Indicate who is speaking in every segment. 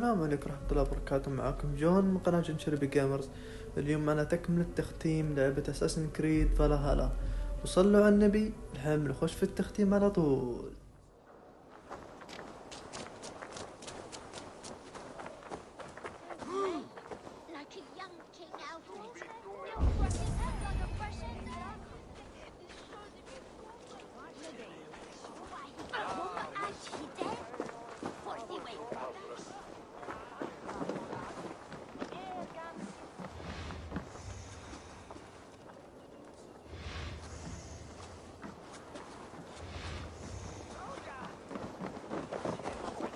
Speaker 1: السلام عليكم ورحمة الله وبركاته. معكم جون من قناة جون شربي جيمرز. اليوم أنا تكملة تختيم لعبة اساسن كريد فالهالا، وصلوا على النبي الحين نخش في التختيم على طول.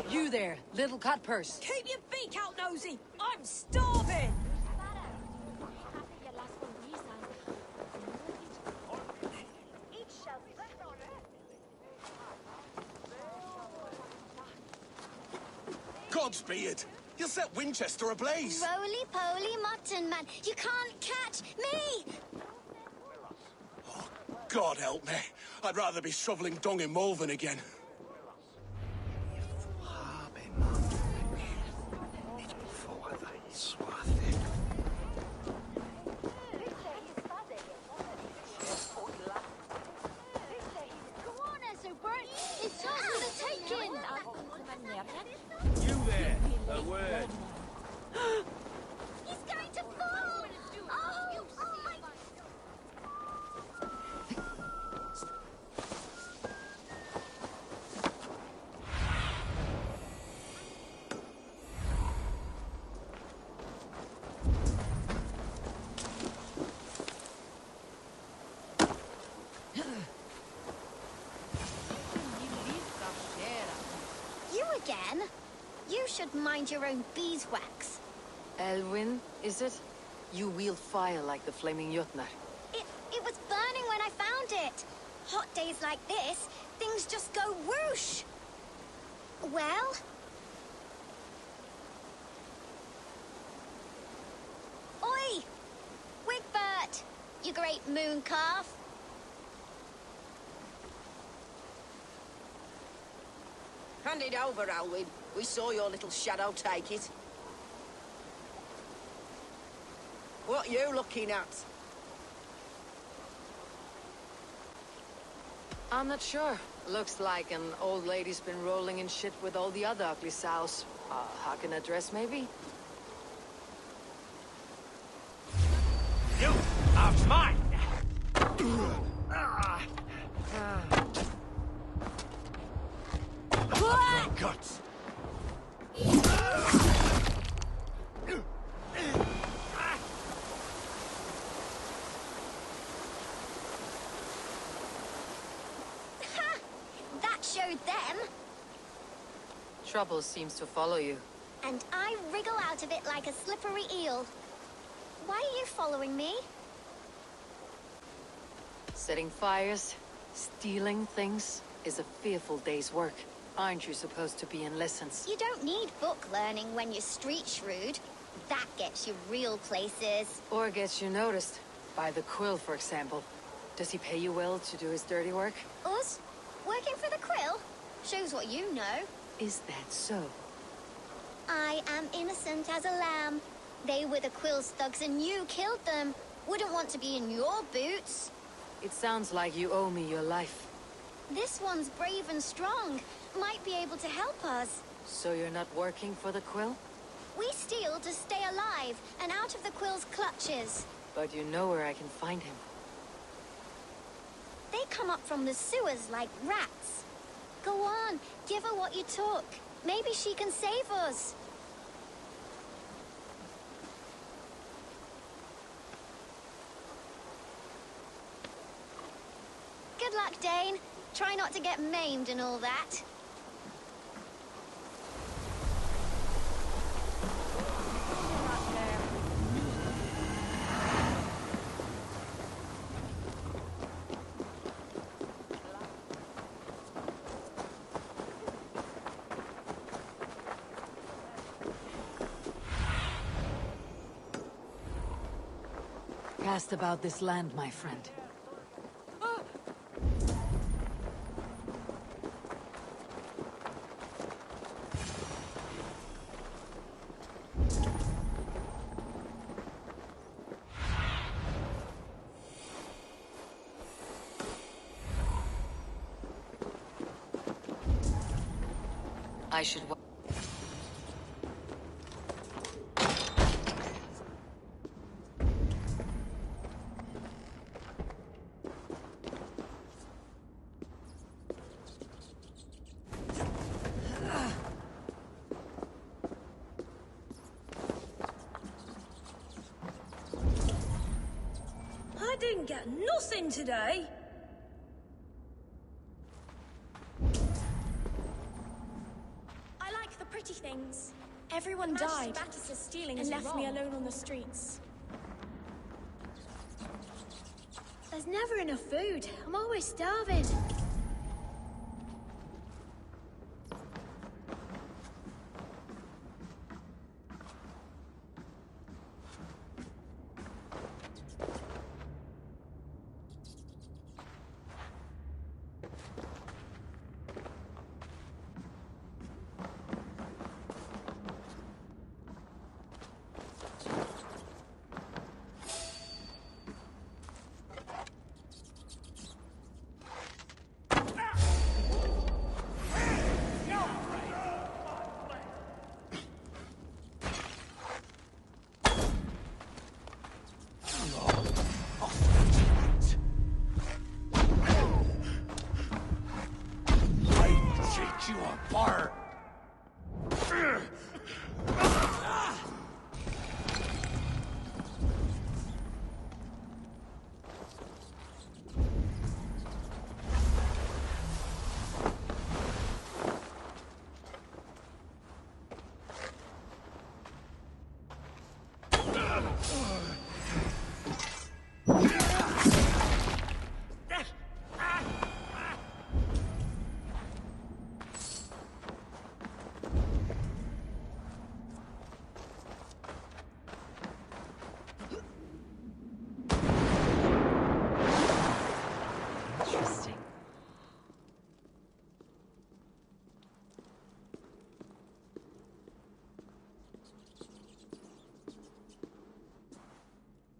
Speaker 2: You there, little cut purse.
Speaker 3: Keep your beak out, nosy! I'm starving!
Speaker 4: Godspeed! You'll set Winchester ablaze!
Speaker 5: Roly-poly mutton man, you can't catch me!
Speaker 4: Oh, God help me. I'd rather be shoveling dung in Malvern again.
Speaker 6: You there, a word.
Speaker 5: He's going to fall! Oh my... You again? You should mind your own beeswax.
Speaker 2: Elwyn, is it? You wield fire like the flaming Jotnar.
Speaker 5: It was burning when I found it. Hot days like this, things just go whoosh. Well? Oi! Wigbert! You great moon calf.
Speaker 3: Hand it over, Alwyn. We saw your little shadow take it. What you looking at?
Speaker 2: I'm not sure. Looks like an old lady's been rolling in shit with all the other ugly sows. How can I dress, maybe?
Speaker 6: You are mine! Guts!
Speaker 5: That showed them.
Speaker 2: Trouble seems to follow you.
Speaker 5: And I wriggle out of it like a slippery eel. Why are you following me?
Speaker 2: Setting fires, stealing things is a fearful day's work. Aren't you supposed to be in lessons?
Speaker 5: You don't need book learning when you're street shrewd. That gets you real places.
Speaker 2: Or gets you noticed. By the Quill, for example. Does he pay you well to do his dirty work?
Speaker 5: Us? Working for the Quill? Shows what you know.
Speaker 2: Is that so?
Speaker 5: I am innocent as a lamb. They were the Quill's thugs and you killed them. Wouldn't want to be in your boots.
Speaker 2: It sounds like you owe me your life.
Speaker 5: This one's brave and strong. Might be able to help us.
Speaker 2: So you're not working for the Quill?
Speaker 5: We steal to stay alive and out of the Quill's clutches.
Speaker 2: But you know where I can find him.
Speaker 5: They come up from the sewers like rats. Go on, give her what you took. Maybe she can save us. Good luck, Dane. Try not to get maimed and all that.
Speaker 2: Cast about this land, my friend. I should.
Speaker 7: I didn't get nothing today.
Speaker 8: I like the pretty things. Everyone died and left me alone on the streets. There's never enough food. I'm always starving.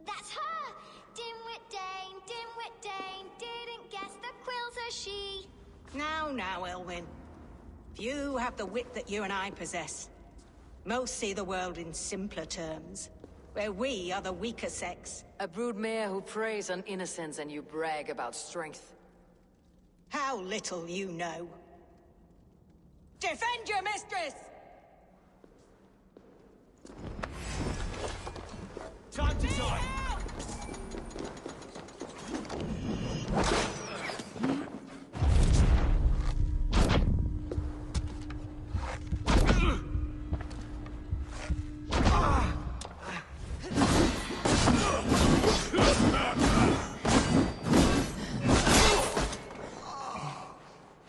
Speaker 5: That's her! Dimwit Dane, didn't guess the quill's a she.
Speaker 3: Now, Elwyn. Few have the wit that you and I possess. Most see the world in simpler terms, where we are the weaker sex.
Speaker 2: A broodmare who preys on innocence and you brag about strength.
Speaker 3: How little you know. Defend your mistress!
Speaker 6: Time to die!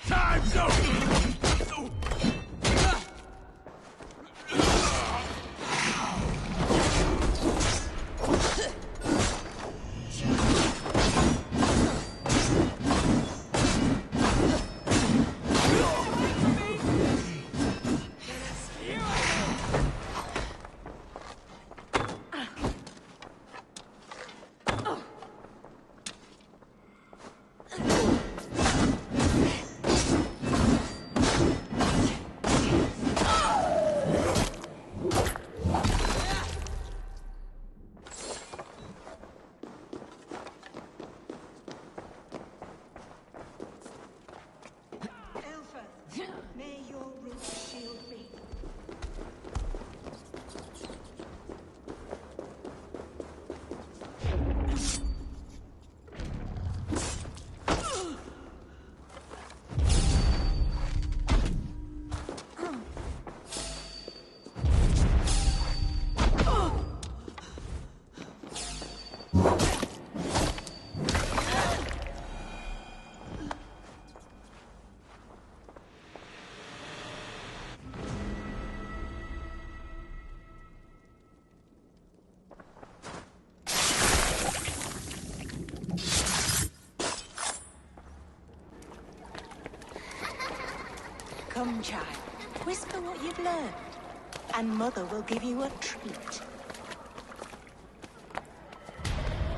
Speaker 4: Time's up!
Speaker 3: May your root shield me. Come, child. Whisper what you've learned, and Mother will give you a treat.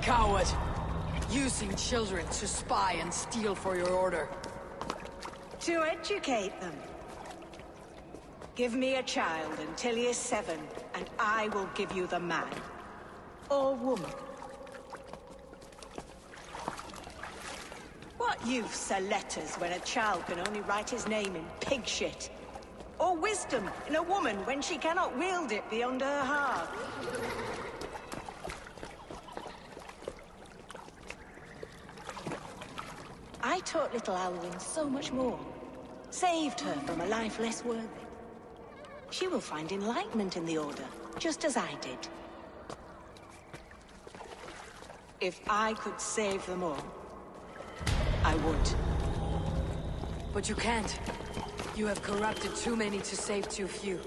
Speaker 2: Coward! Using children to spy and steal for your order.
Speaker 3: To educate them. Give me a child until he is 7, and I will give you the man. Or woman. What use are letters when a child can only write his name in pig shit? Or wisdom in a woman when she cannot wield it beyond her heart? I taught little Alwyn so much more. Saved her from a life less worthy. She will find enlightenment in the Order, just as I did. If I could save them all, I would.
Speaker 2: But you can't. You have corrupted too many to save too few.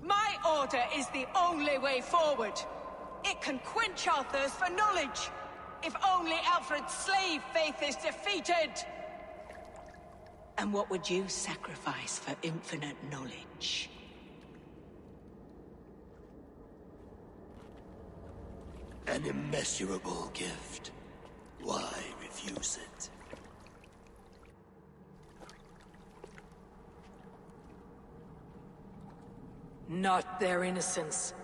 Speaker 3: My Order is the only way forward. It can quench our thirst for knowledge. If only Alfred's slave faith is defeated! And what would you sacrifice for infinite knowledge?
Speaker 4: An immeasurable gift. Why refuse it?
Speaker 2: Not their innocence.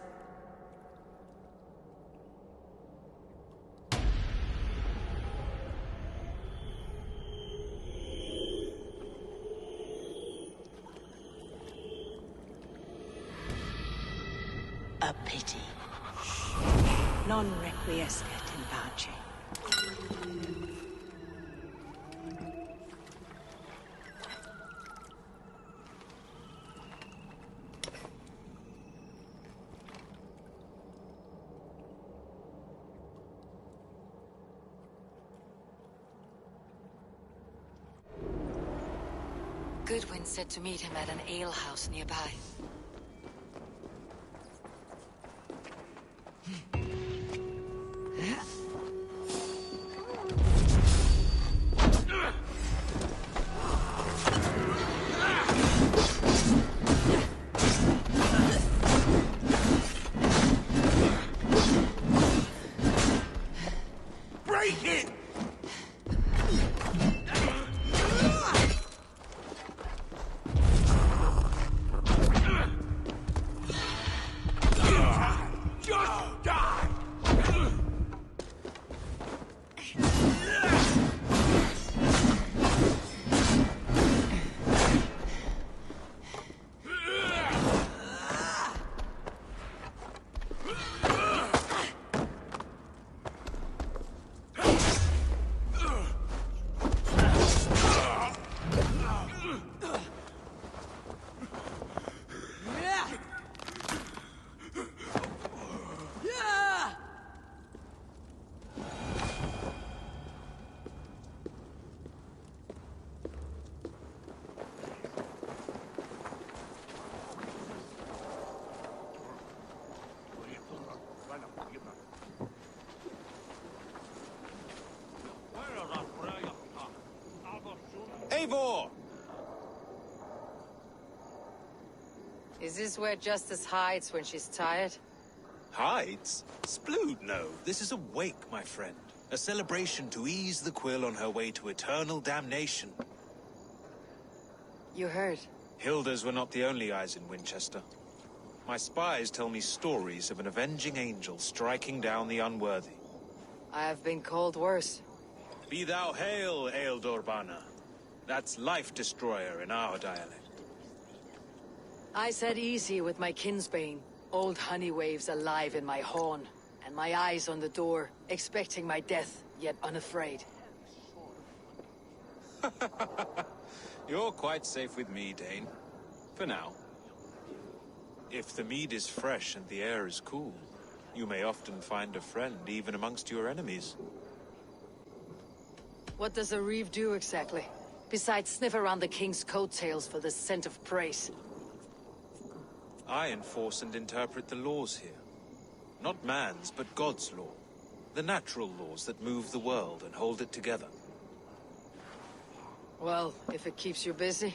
Speaker 3: A pity. Non requiescat in pace.
Speaker 2: Goodwin said to meet him at an alehouse nearby.
Speaker 4: Break it! Just die! Eivor!
Speaker 2: Is this where Justice hides when she's tired?
Speaker 9: Hides? Splood, no. This is a wake, my friend. A celebration to ease the quill on her way to eternal damnation.
Speaker 2: You heard.
Speaker 9: Hilda's were not the only eyes in Winchester. My spies tell me stories of an avenging angel striking down the unworthy.
Speaker 2: I have been called worse.
Speaker 9: Be thou hail, Ealdorbanna. That's Life Destroyer in our dialect.
Speaker 2: I said easy with my kinsbane. Old honey waves alive in my horn, and my eyes on the door, expecting my death, yet unafraid.
Speaker 9: You're quite safe with me, Dane. For now. If the mead is fresh and the air is cool, you may often find a friend even amongst your enemies.
Speaker 2: What does a reeve do exactly? Besides sniff around the king's coattails for the scent of praise.
Speaker 9: I enforce and interpret the laws here. Not man's, but God's law. The natural laws that move the world and hold it together.
Speaker 2: Well, if it keeps you busy.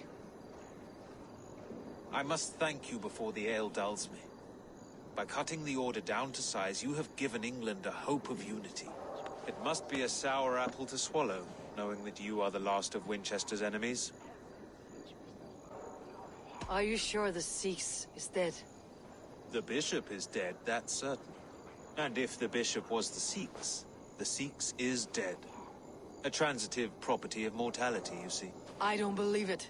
Speaker 9: I must thank you before the ale dulls me. By cutting the Order down to size, you have given England a hope of unity. It must be a sour apple to swallow, knowing that you are the last of Winchester's enemies.
Speaker 2: Are you sure the Sikhs is dead?
Speaker 9: The bishop is dead, that's certain. And if the bishop was the Sikhs is dead. A transitive property of mortality, you see.
Speaker 2: I don't believe it.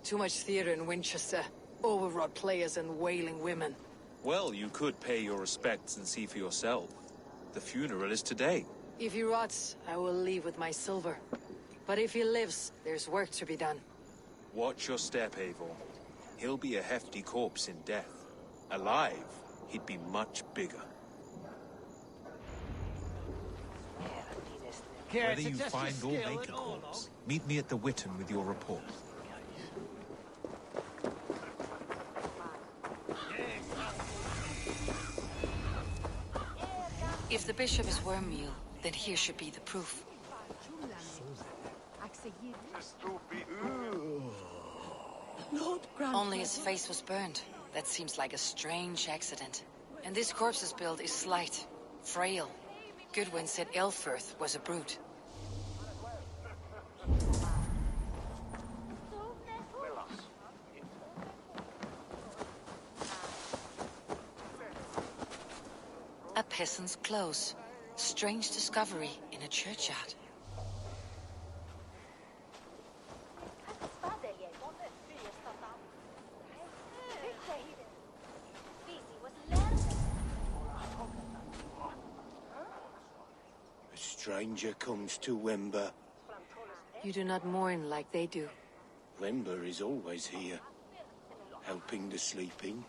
Speaker 2: Too much theater in Winchester. Overwrought players and wailing women.
Speaker 9: Well, you could pay your respects and see for yourself. The funeral is today.
Speaker 2: If he rots, I will leave with my silver. But if he lives, there's work to be done.
Speaker 9: Watch your step, Eivor. He'll be a hefty corpse in death. Alive, he'd be much bigger. Whether you find or make a corpse, meet me at the Witten with your report.
Speaker 2: If the bishop is wormmeal, then here should be the proof. Only his face was burned. That seems like a strange accident. And this corpse's build is slight, frail. Goodwin said Elfirth was a brute. A peasant's clothes. Strange discovery in a churchyard.
Speaker 4: A stranger comes to Wember.
Speaker 2: You do not mourn like they do.
Speaker 4: Wember is always here, helping the sleeping,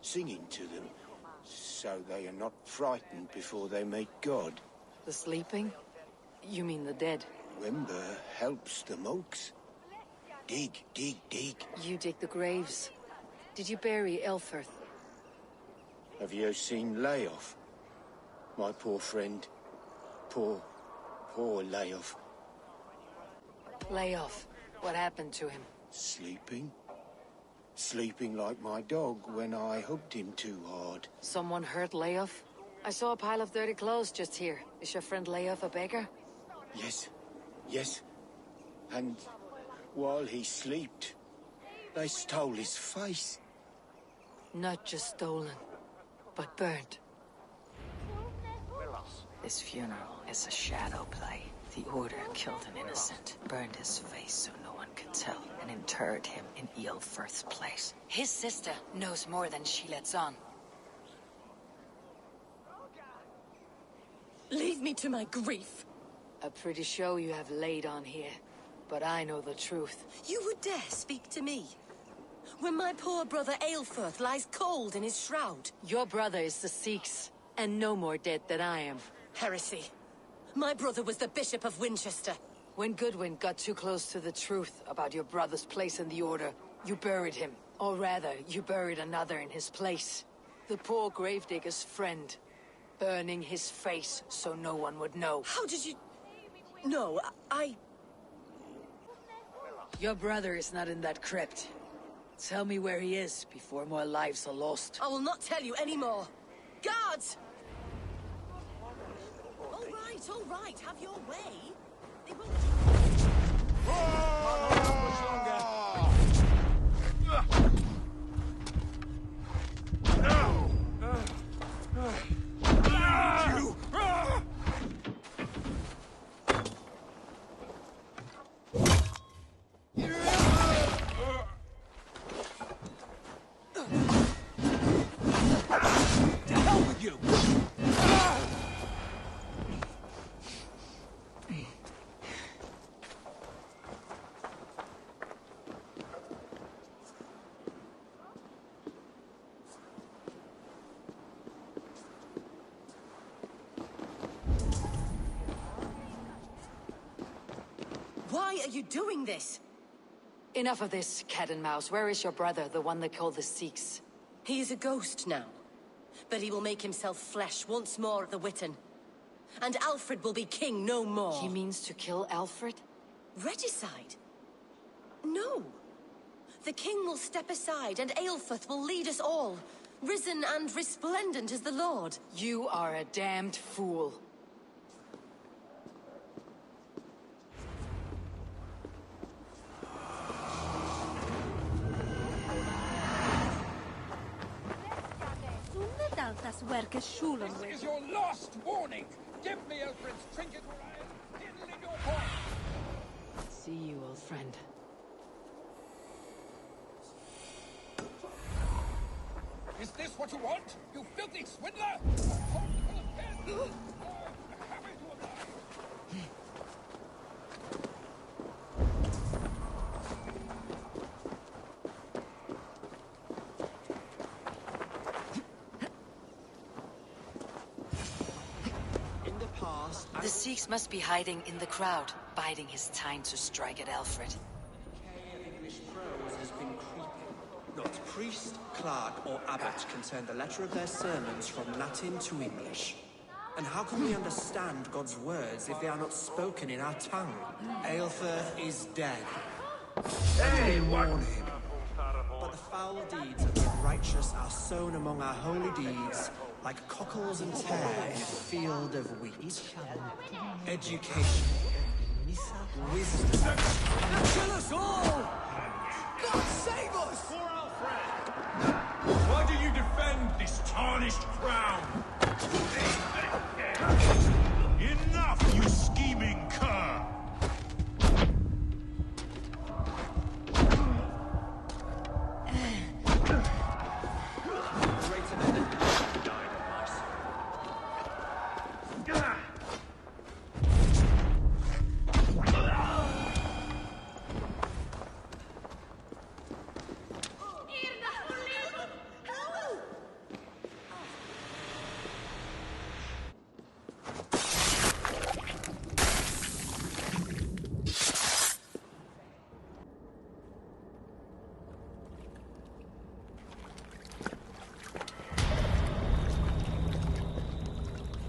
Speaker 4: singing to them, so they are not frightened before they meet God.
Speaker 2: The sleeping? You mean the dead?
Speaker 4: Wember helps the monks. Dig, dig, dig.
Speaker 2: You dig the graves. Did you bury Elfirth?
Speaker 4: Have you seen Layoff? My poor friend. Poor Layoff.
Speaker 2: Layoff. What happened to him?
Speaker 4: Sleeping? Sleeping like my dog when I hugged him too hard.
Speaker 2: Someone hurt Layoff? I saw a pile of dirty clothes just here. Is your friend Layoff a beggar?
Speaker 4: Yes. And while he slept, they stole his face.
Speaker 2: Not just stolen, but burnt. This funeral is a shadow play. The Order killed an innocent, burned his face so no one could tell, and interred him in Ealfirth's place. His sister knows more than she lets on.
Speaker 7: Leave me to my grief.
Speaker 2: A pretty show you have laid on here, but I know the truth.
Speaker 7: You would dare speak to me? When my poor brother Aelfirth lies cold in his shroud.
Speaker 2: Your brother is the Sikhs, and no more dead than I am.
Speaker 7: Heresy. My brother was the Bishop of Winchester.
Speaker 2: When Goodwin got too close to the truth about your brother's place in the Order, you buried him. Or rather, you buried another in his place. The poor gravedigger's friend. Burning his face so no one would know.
Speaker 7: How did you... No, I...
Speaker 2: Your brother is not in that crypt. Tell me where he is before more lives are lost.
Speaker 7: I will not tell you anymore. Guards! All right, have your way. They won't... Why are you doing this?
Speaker 2: Enough of this, cat and mouse. Where is your brother, the one they call the Sikhs?
Speaker 7: He is a ghost now. But he will make himself flesh once more at the Witten. And Alfred will be king no more.
Speaker 2: He means to kill Alfred?
Speaker 7: Regicide? No. The king will step aside and Aelfirth will lead us all. Risen and resplendent as the Lord.
Speaker 2: You are a damned fool.
Speaker 6: This is your last warning. Give me Alfred's trinket or I'll diddle in your point.
Speaker 2: See you, old friend.
Speaker 6: Is this what you want? You filthy swindler! Happy to oblige.
Speaker 2: The Sikhs must be hiding in the crowd, biding his time to strike at Alfred.
Speaker 10: English prose has been creeping. Not priest, clerk, or abbot can turn the letter of their sermons from Latin to English. And how can we understand God's words if they are not spoken in our tongue? Aelfirth is dead. Hey, warn him. But the foul deeds of the righteous are sown among our holy deeds, like cockles and tare in a field of wheat. Education. Wisdom. Kill us all! God save us! Poor Alfred!
Speaker 6: Why do you defend this tarnished crown?
Speaker 9: Enough, you scheming cur!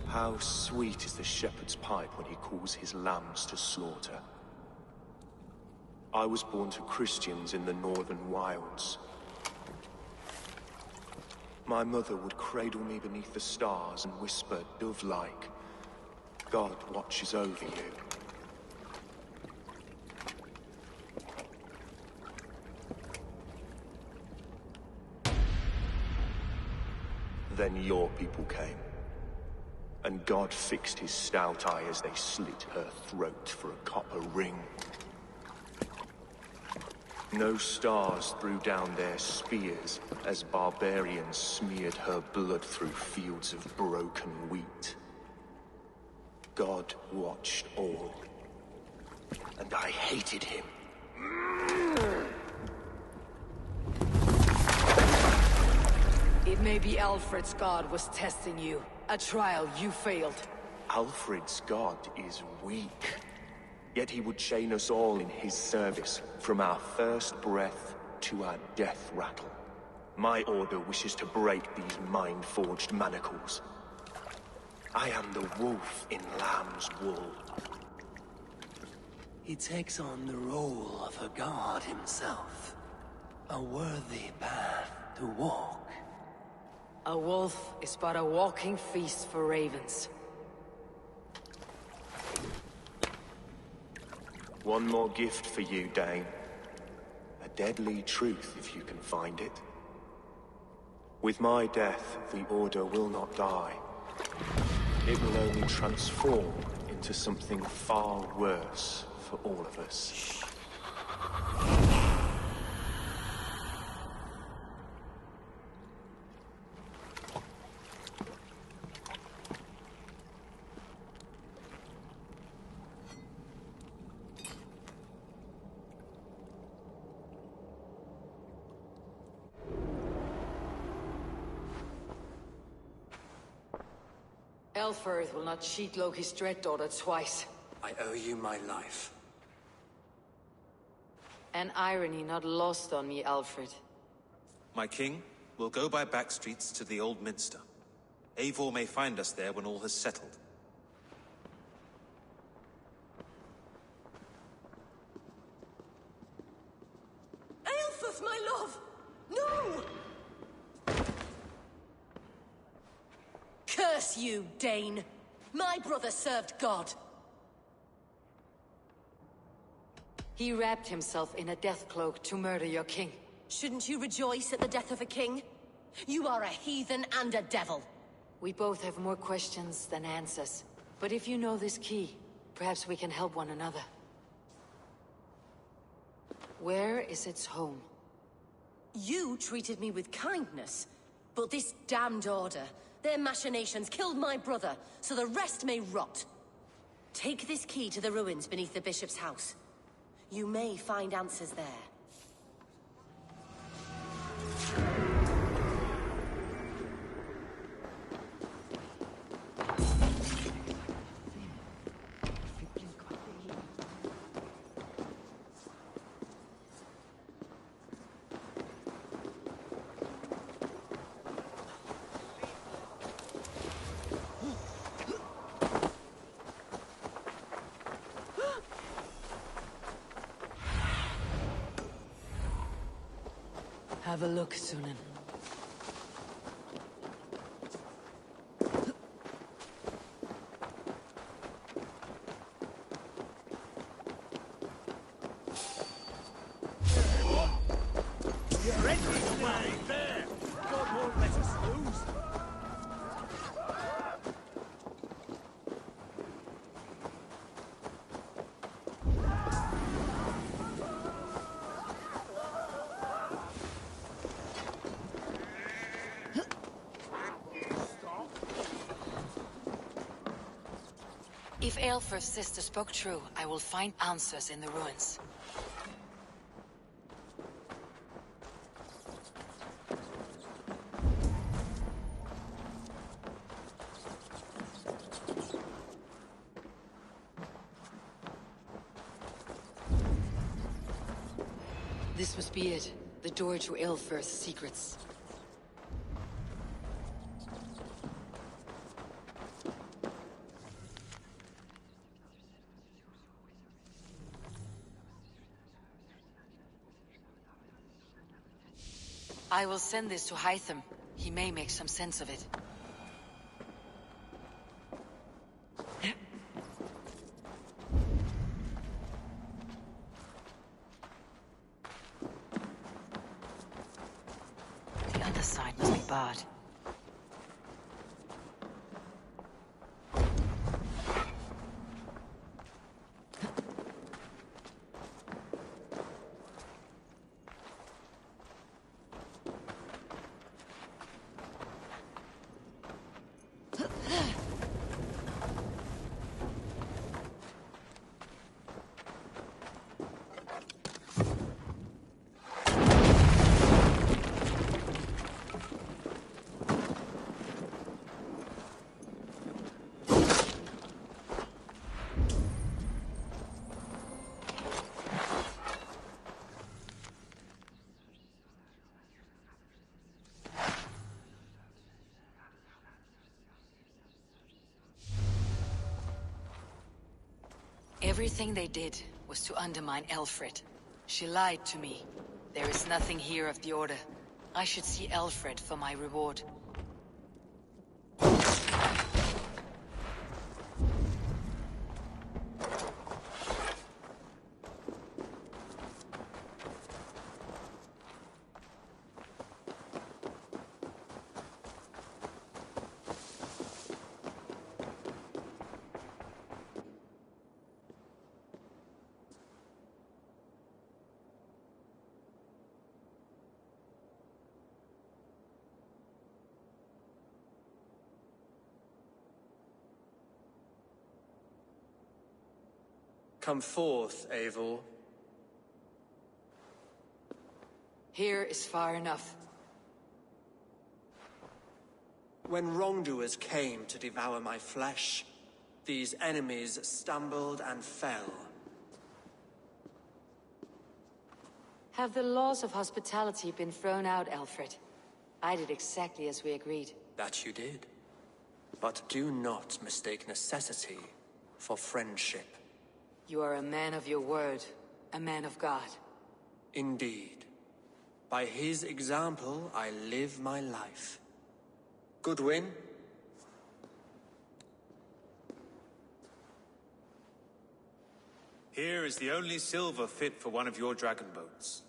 Speaker 11: How sweet is the shepherd's pipe when he calls his lambs to slaughter. I was born to Christians in the northern wilds. My mother would cradle me beneath the stars and whisper, dove-like, God watches over you. Then your people came. And God fixed his stout eye as they slit her throat for a copper ring. No stars threw down their spears as barbarians smeared her blood through fields of broken wheat. God watched all, and I hated him.
Speaker 2: It may be Alfred's god was testing you. A trial you failed.
Speaker 11: Alfred's god is weak. Yet he would chain us all in his service, from our first breath to our death rattle. My order wishes to break these mind-forged manacles. I am the wolf in lamb's wool.
Speaker 12: He takes on the role of a god himself. A worthy path to walk.
Speaker 2: A wolf is but a walking feast for ravens.
Speaker 11: One more gift for you, Dane. A deadly truth, if you can find it. With my death, the Order will not die. It will only transform into something far worse for all of us.
Speaker 2: Elfirth will not cheat Loki's dread-daughter twice.
Speaker 10: I owe you my life.
Speaker 2: An irony not lost on me, Alfred.
Speaker 9: My king, we'll go by back streets to the Old Minster. Eivor may find us there when all has settled.
Speaker 7: Aelfirth, my love! No! Curse you, Dane! My brother served God.
Speaker 2: He wrapped himself in a death cloak to murder your king.
Speaker 7: Shouldn't you rejoice at the death of a king? You are a heathen and a devil.
Speaker 2: We both have more questions than answers. But if you know this key, perhaps we can help one another. Where is its home?
Speaker 7: You treated me with kindness, but this damned order, their machinations killed my brother, so the rest may rot. Take this key to the ruins beneath the bishop's house. You may find answers there.
Speaker 2: Have a look, Sunan.
Speaker 6: You're way there! God won't let us lose!
Speaker 2: If Aelfir's sister spoke true, I will find answers in the ruins. This must be it. The door to Aelfir's secrets. I will send this to Hytham. He may make some sense of it. The other side must be barred. Everything they did was to undermine Aelfred. She lied to me. There is nothing here of the Order. I should see Aelfred for my reward.
Speaker 10: Come forth, Eivor.
Speaker 2: Here is far enough.
Speaker 10: When wrongdoers came to devour my flesh, these enemies stumbled and fell.
Speaker 2: Have the laws of hospitality been thrown out, Aelfred? I did exactly as we agreed.
Speaker 10: That you did. But do not mistake necessity for friendship.
Speaker 2: You are a man of your word, a man of God.
Speaker 10: Indeed. By his example, I live my life. Goodwin?
Speaker 9: Here is the only silver fit for one of your dragon boats.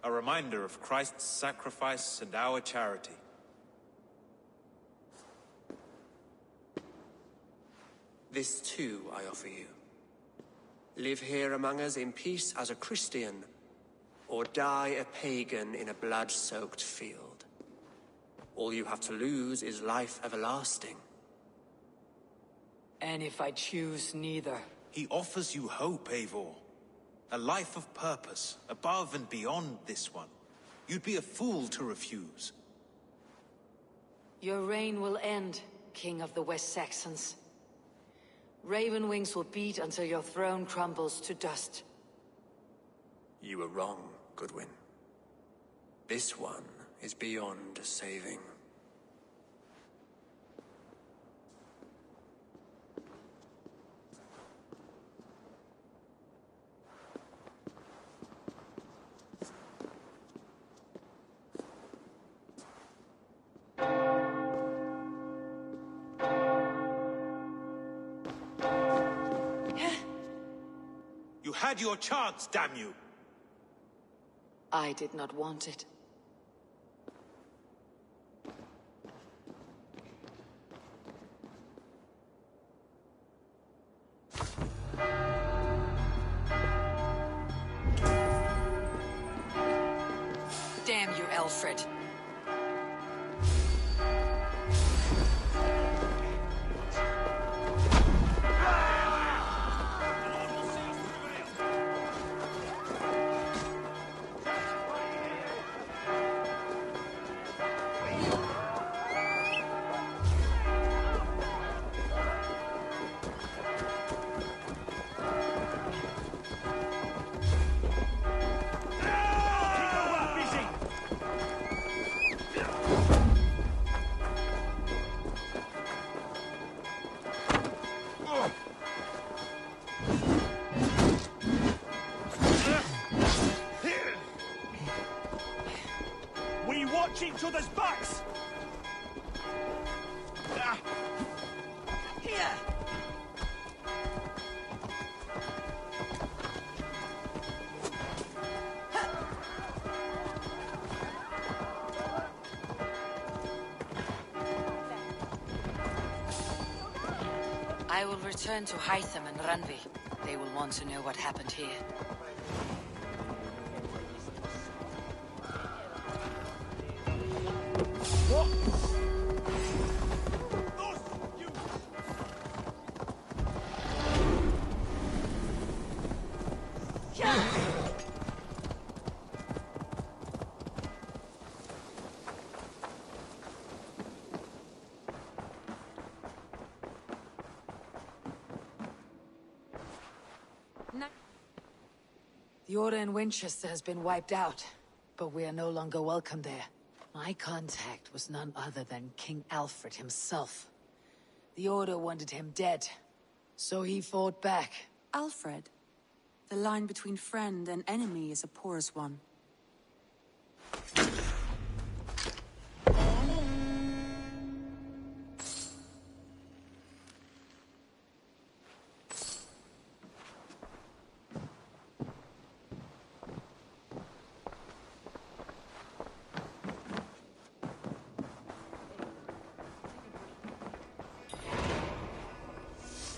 Speaker 9: A reminder of Christ's sacrifice and our charity.
Speaker 10: This too I offer you. Live here among us in peace as a Christian, or die a pagan in a blood-soaked field. All you have to lose is life everlasting.
Speaker 2: And if I choose neither?
Speaker 9: He offers you hope, Eivor. A life of purpose, above and beyond this one. You'd be a fool to refuse.
Speaker 2: Your reign will end, King of the West Saxons. Raven wings will beat until your throne crumbles to dust.
Speaker 10: You were wrong, Goodwin. This one is beyond saving.
Speaker 9: You had your chance, damn you!
Speaker 2: I did not want it. Damn you, Alfred.
Speaker 6: Each other's backs! Here!
Speaker 2: I will return to Hytham and Randvi. They will want to know what happened here. The Order in Winchester has been wiped out, but we are no longer welcome there. My contact was none other than King Alfred himself. The Order wanted him dead, so he fought back.
Speaker 13: Alfred? The line between friend and enemy is a porous one.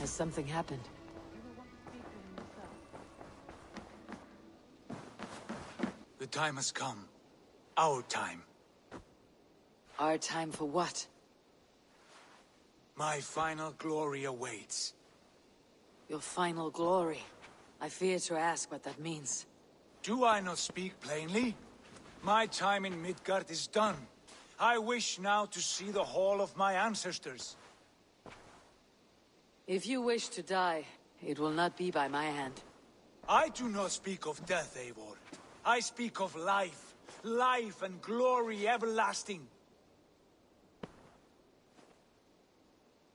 Speaker 2: Has something happened?
Speaker 6: The time has come. Our time.
Speaker 2: Our time for what?
Speaker 6: My final glory awaits.
Speaker 2: Your final glory. I fear to ask what that means.
Speaker 6: Do I not speak plainly? My time in Midgard is done. I wish now to see the hall of my ancestors.
Speaker 2: If you wish to die, it will not be by my hand.
Speaker 6: I do not speak of death, Eivor. I speak of life. Life and glory everlasting.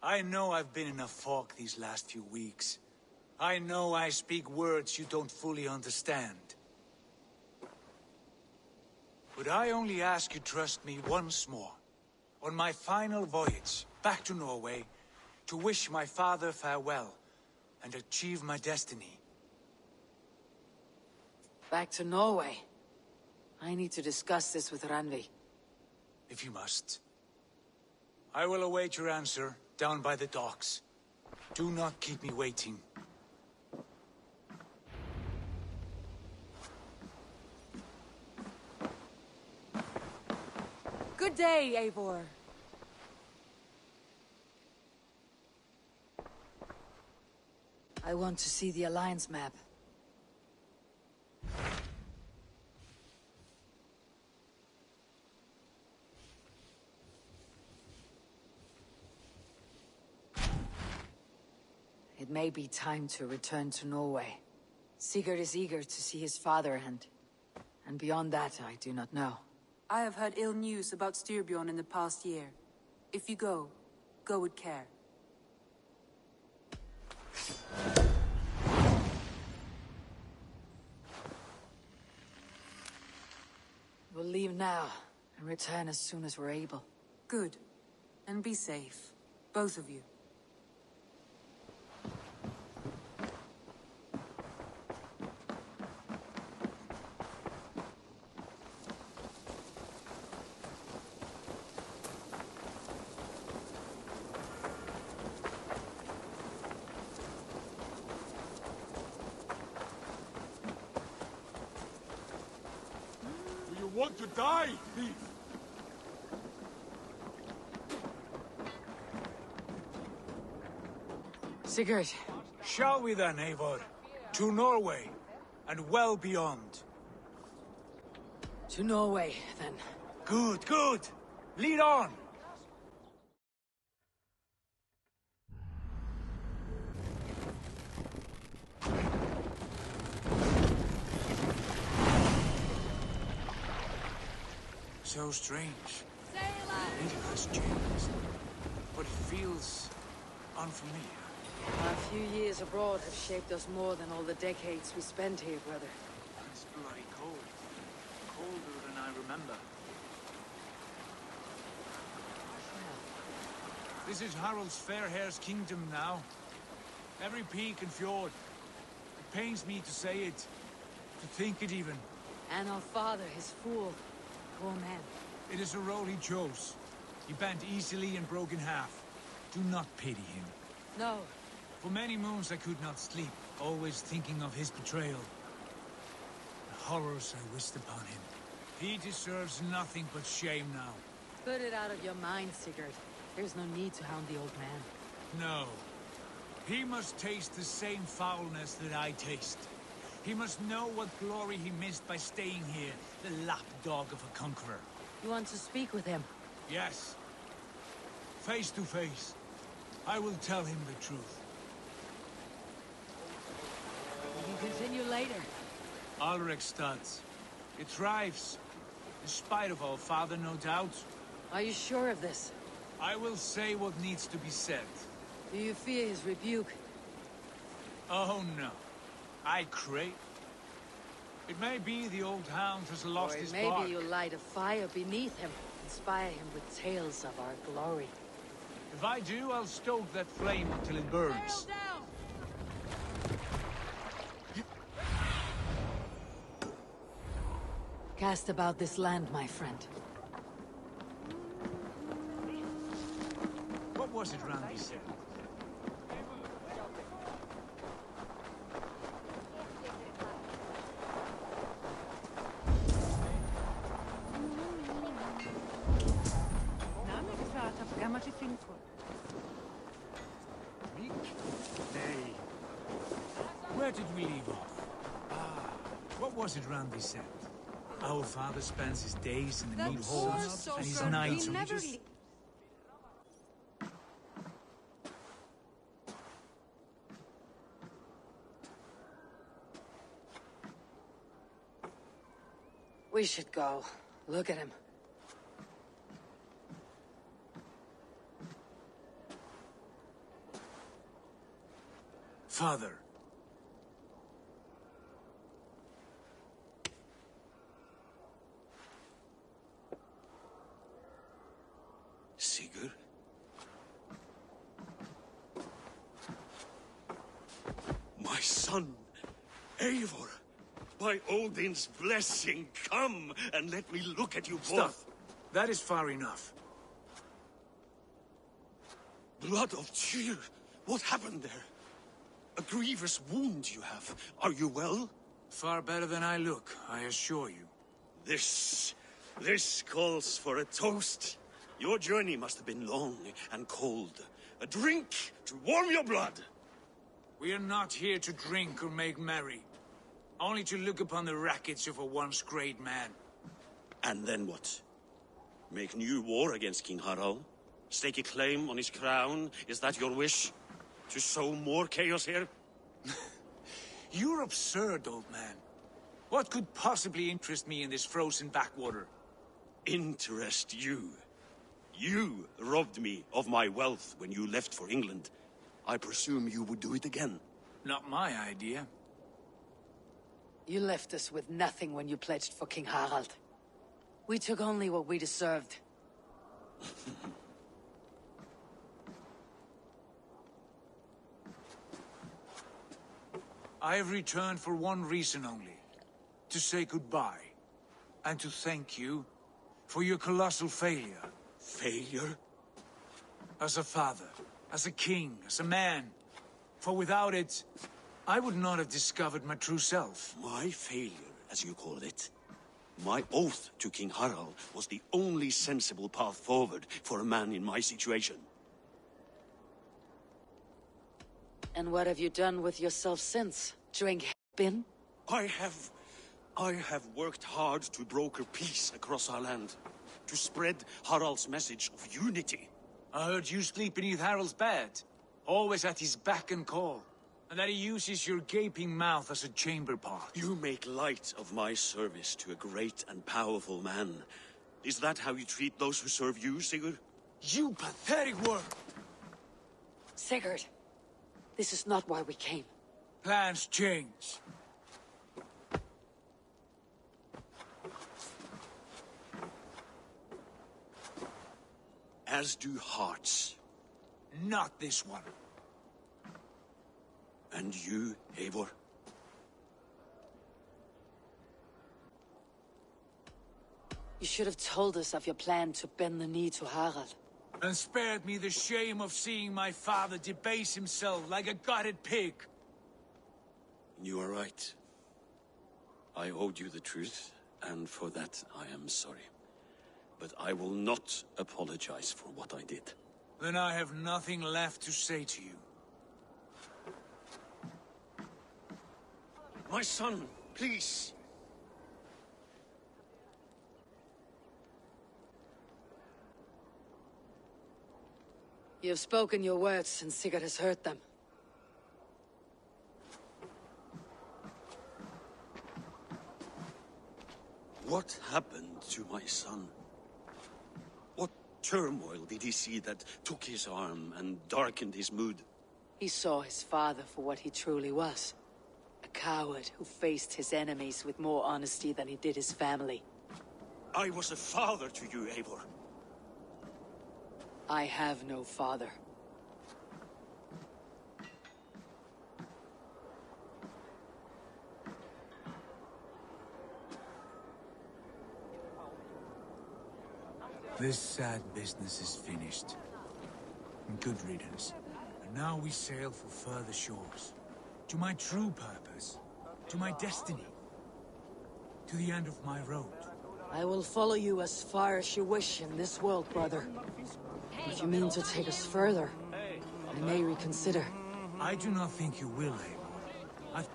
Speaker 6: I know I've been in a fog these last few weeks. I know I speak words you don't fully understand. But I only ask you trust me once more. On my final voyage back to Norway, to wish my father farewell and achieve my destiny.
Speaker 2: Back to Norway? I need to discuss this with Randvi.
Speaker 6: If you must. I will await your answer down by the docks. Do not keep me waiting.
Speaker 13: Good day, Eivor.
Speaker 2: I want to see the Alliance map. It may be time to return to Norway. Sigurd is eager to see his father, and beyond that, I do not know.
Speaker 13: I have heard ill news about Styrbjorn in the past year. If you go with care.
Speaker 2: We'll leave now, and return as soon as we're able.
Speaker 13: Good. And be safe. Both of you.
Speaker 6: Want to die, thief!
Speaker 2: Sigurd.
Speaker 6: Shall we then, Eivor? To Norway, and well beyond.
Speaker 2: To Norway, then.
Speaker 6: Good, good! Lead on! So strange. It has changed, but it feels unfamiliar.
Speaker 2: A few years abroad have shaped us more than all the decades we spent here, brother.
Speaker 6: It's bloody cold. Colder than I remember. This is Harald's Fairhair's kingdom now. Every peak and fjord. It pains me to say it, to think it even.
Speaker 2: And our father, his fool. Poor man.
Speaker 6: It is a role he chose. He bent easily and broke in half. Do not pity him.
Speaker 2: No.
Speaker 6: For many moons I could not sleep, always thinking of his betrayal. The horrors I wished upon him. He deserves nothing but shame now.
Speaker 2: Put it out of your mind, Sigurd. There's no need to hound the old man.
Speaker 6: No. He must taste the same foulness that I taste. He must know what glory he missed by staying here, the lapdog of a conqueror.
Speaker 2: You want to speak with him?
Speaker 6: Yes. Face to face. I will tell him the truth.
Speaker 2: We can continue later.
Speaker 6: Alrekstad. It thrives. In spite of our father, no doubt.
Speaker 2: Are you sure of this?
Speaker 6: I will say what needs to be said.
Speaker 2: Do you fear his rebuke?
Speaker 6: Oh no. I crave. It may be the old hound has lost his bark.
Speaker 2: Maybe you'll light a fire beneath him, inspire him with tales of our glory.
Speaker 6: If I do, I'll stoke that flame until it burns.
Speaker 2: Cast about this land, my friend.
Speaker 6: What was it Randy said? Nay. Where did we leave off? What was it Randy said? Our father spends his days in the meat halls, and his nights on just...
Speaker 2: We should go. Look at him.
Speaker 6: Father.
Speaker 4: Sigurd? My son, Eivor. By Odin's blessing, come and let me look at you both.
Speaker 6: Stop. That is far enough.
Speaker 4: Blood of Tyr.
Speaker 14: What happened there? A grievous wound you have. Are you well?
Speaker 6: Far better than I look, I assure you.
Speaker 14: This calls for a toast. Your journey must have been long and cold. A drink to warm your blood.
Speaker 6: We are not here to drink or make merry. Only to look upon the wreckage of a once great man.
Speaker 14: And then what? Make new war against King Harald? Stake a claim on his crown? Is that your wish? To sow more chaos here?
Speaker 6: You're absurd, old man. What could possibly interest me in this frozen backwater?
Speaker 14: Interest you? You robbed me of my wealth when you left for England. I presume you would do it again.
Speaker 6: Not my idea.
Speaker 2: You left us with nothing when you pledged for King Harald. We took only what we deserved.
Speaker 6: I have returned for one reason only. To say goodbye. And to thank you for your colossal failure.
Speaker 14: Failure?
Speaker 6: As a father, as a king, as a man. For without it, I would not have discovered my true self.
Speaker 14: My failure, as you call it. My oath to King Harald was the only sensible path forward for a man in my situation.
Speaker 2: And what have you done with yourself since? Drink bin?
Speaker 14: I have worked hard to broker peace across our land. To spread Harald's message of unity.
Speaker 6: I heard you sleep beneath Harald's bed. Always at his beck and call. And that he uses your gaping mouth as a chamber pot.
Speaker 14: You make light of my service to a great and powerful man. Is that how you treat those who serve you, Sigurd?
Speaker 6: You pathetic worm!
Speaker 2: Sigurd, this is not why we came.
Speaker 6: Plans change.
Speaker 14: As do hearts.
Speaker 6: Not this one.
Speaker 14: And you, Eivor?
Speaker 2: You should have told us of your plan to bend the knee to Harald.
Speaker 6: And spared me the shame of seeing my father debase himself like a gutted pig.
Speaker 14: You are right. I owed you the truth, and for that I am sorry. But I will not apologize for what I did.
Speaker 6: Then I have nothing left to say to you.
Speaker 14: My son, please.
Speaker 2: You have spoken your words, and Sigurd has heard them.
Speaker 14: What happened to my son? What turmoil did he see that took his arm and darkened his mood?
Speaker 2: He saw his father for what he truly was. A coward who faced his enemies with more honesty than he did his family.
Speaker 14: I was a father to you, Eivor.
Speaker 2: I have no father.
Speaker 6: This sad business is finished. And good riddance. And now we sail for further shores. To my true purpose. To my destiny. To the end of my road.
Speaker 2: I will follow you as far as you wish in this world, brother. If you mean to take us further, I may reconsider.
Speaker 6: I do not think you will, Eivor.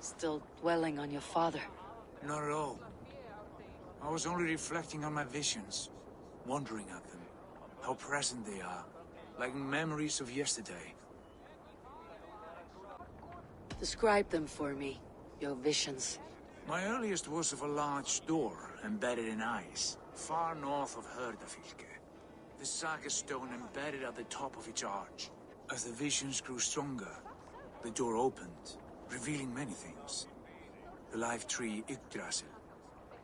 Speaker 2: Still dwelling on your father?
Speaker 6: Not at all. I was only reflecting on my visions, wondering at them. How present they are, like memories of yesterday.
Speaker 2: Describe them for me, your visions.
Speaker 6: My earliest was of a large door embedded in ice, far north of Herdafylke. The saga stone embedded at the top of its arch. As the visions grew stronger, the door opened, revealing many things. The life tree Yggdrasil,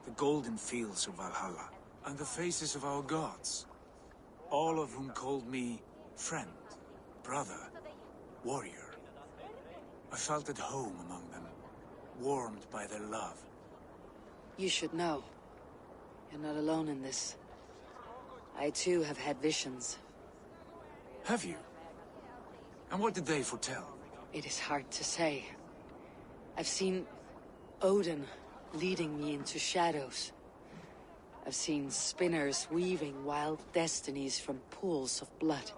Speaker 6: the golden fields of Valhalla, and the faces of our gods. All of whom called me friend, brother, warrior. I felt at home among them, warmed by their love.
Speaker 2: You should know. You're not alone in this. I too have had visions.
Speaker 6: Have you? And what did they foretell?
Speaker 2: It is hard to say. I've seen Odin leading me into shadows. I've seen spinners weaving wild destinies from pools of blood.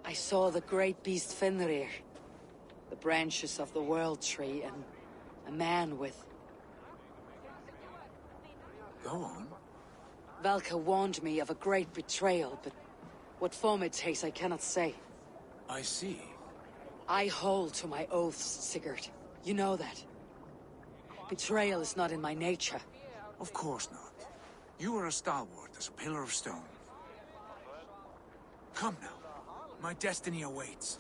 Speaker 2: I saw the great beast Fenrir, the branches of the World Tree, and a man with...
Speaker 6: Go on.
Speaker 2: Valka warned me of a great betrayal, but what form it takes I cannot say.
Speaker 6: I see.
Speaker 2: I hold to my oaths, Sigurd. You know that. Betrayal is not in my nature.
Speaker 6: Of course not. You are a stalwart as a pillar of stone. Come now. My destiny awaits.